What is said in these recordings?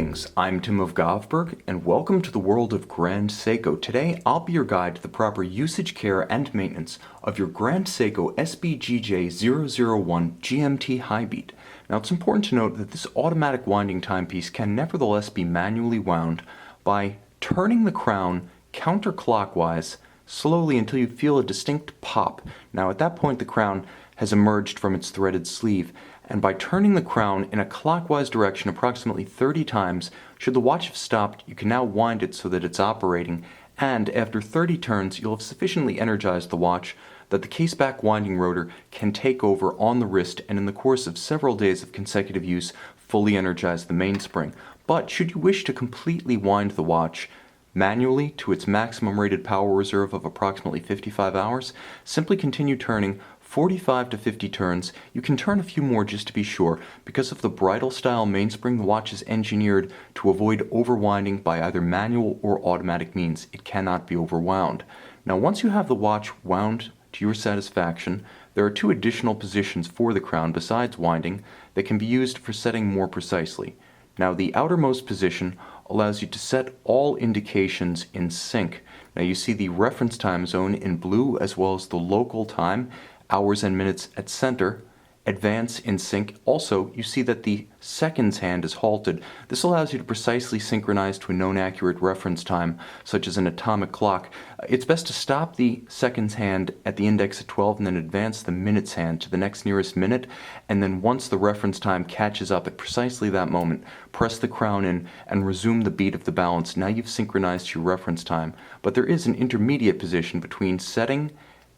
Greetings, I'm Tim of Govberg, and welcome to the world of Grand Seiko. Today, I'll be your guide to the proper usage, care, and maintenance of your Grand Seiko SBGJ001GMT Hi-Beat. Now, it's important to note that this automatic winding timepiece can nevertheless be manually wound by turning the crown counterclockwise slowly until you feel a distinct pop. Now, at that point, the crown has emerged from its threaded sleeve, and by turning the crown in a clockwise direction approximately 30 times, should the watch have stopped, you can now wind it so that it's operating, and after 30 turns, you'll have sufficiently energized the watch that the case-back winding rotor can take over on the wrist and in the course of several days of consecutive use, fully energize the mainspring. But should you wish to completely wind the watch manually to its maximum rated power reserve of approximately 55 hours, simply continue turning 45 to 50 turns. You can turn a few more just to be sure. Because of the bridle style mainspring, the watch is engineered to avoid overwinding by either manual or automatic means. It cannot be overwound. Now, once you have the watch wound to your satisfaction, there are two additional positions for the crown besides winding that can be used for setting more precisely. Now, the outermost position allows you to set all indications in sync. Now, you see the reference time zone in blue as well as the local time, hours and minutes at center, advance in sync. Also, you see that the seconds hand is halted. This allows you to precisely synchronize to a known accurate reference time, such as an atomic clock. It's best to stop the seconds hand at the index at 12 and then advance the minutes hand to the next nearest minute, and then once the reference time catches up at precisely that moment, press the crown in and resume the beat of the balance. Now you've synchronized to your reference time. But there is an intermediate position between setting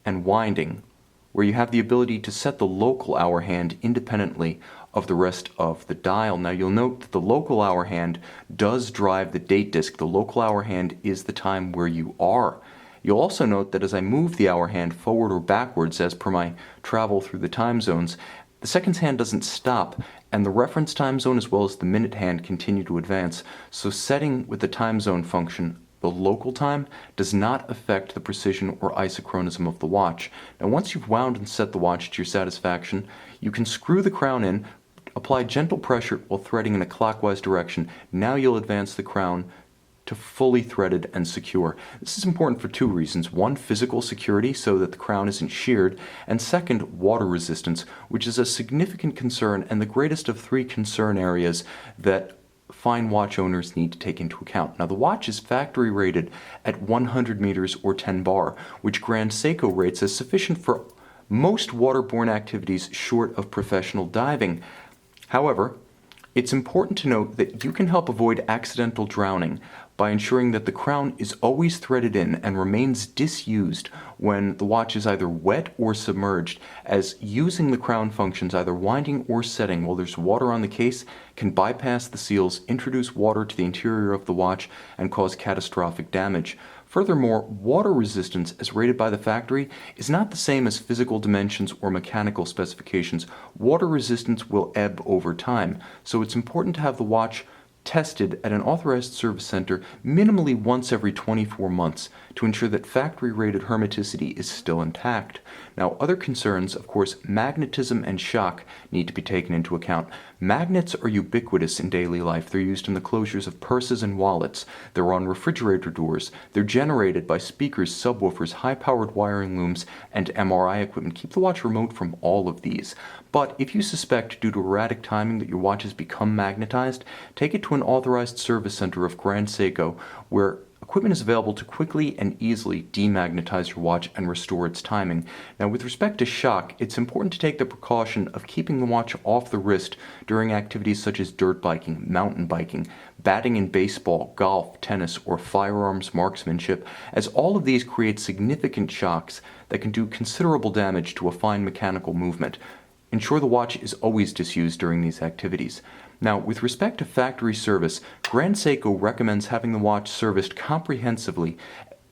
and winding, where you have the ability to set the local hour hand independently of the rest of the dial. Now, you'll note that the local hour hand does drive the date disc. The local hour hand is the time where you are. You'll also note that as I move the hour hand forward or backwards as per my travel through the time zones, the seconds hand doesn't stop, and the reference time zone as well as the minute hand continue to advance. So setting with the time zone function, the local time, does not affect the precision or isochronism of the watch. Now, once you've wound and set the watch to your satisfaction, you can screw the crown in, apply gentle pressure while threading in a clockwise direction. Now you'll advance the crown to fully threaded and secure. This is important for two reasons. One, physical security so that the crown isn't sheared, and second, water resistance, which is a significant concern and the greatest of three concern areas that fine watch owners need to take into account. Now, the watch is factory rated at 100 meters or 10 bar, which Grand Seiko rates as sufficient for most waterborne activities short of professional diving. However, it's important to note that you can help avoid accidental drowning by ensuring that the crown is always threaded in and remains disused when the watch is either wet or submerged, as using the crown functions either winding or setting while there's water on the case can bypass the seals, introduce water to the interior of the watch, and cause catastrophic damage. Furthermore, water resistance, as rated by the factory, is not the same as physical dimensions or mechanical specifications. Water resistance will ebb over time, so it's important to have the watch tested at an authorized service center minimally once every 24 months to ensure that factory-rated hermeticity is still intact. Now, other concerns, of course, magnetism and shock need to be taken into account. Magnets are ubiquitous in daily life. They're used in the closures of purses and wallets. They're on refrigerator doors. They're generated by speakers, subwoofers, high-powered wiring looms, and MRI equipment. Keep the watch remote from all of these. But if you suspect due to erratic timing that your watch has become magnetized, take it to an authorized service center of Grand Seiko, where equipment is available to quickly and easily demagnetize your watch and restore its timing. Now, with respect to shock, it's important to take the precaution of keeping the watch off the wrist during activities such as dirt biking, mountain biking, batting in baseball, golf, tennis, or firearms marksmanship, as all of these create significant shocks that can do considerable damage to a fine mechanical movement. Ensure the watch is always disused during these activities. Now, with respect to factory service, Grand Seiko recommends having the watch serviced comprehensively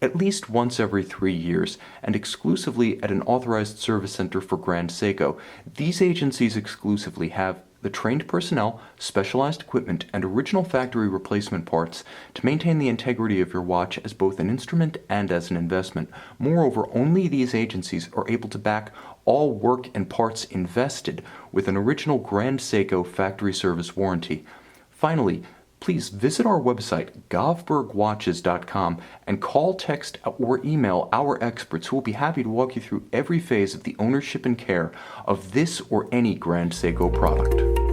at least once every 3 years and exclusively at an authorized service center for Grand Seiko. These agencies exclusively have the trained personnel, specialized equipment, and original factory replacement parts to maintain the integrity of your watch as both an instrument and as an investment. Moreover, only these agencies are able to back all work and parts invested with an original Grand Seiko factory service warranty. Finally, please visit our website, govbergwatches.com, and call, text, or email our experts who will be happy to walk you through every phase of the ownership and care of this or any Grand Seiko product.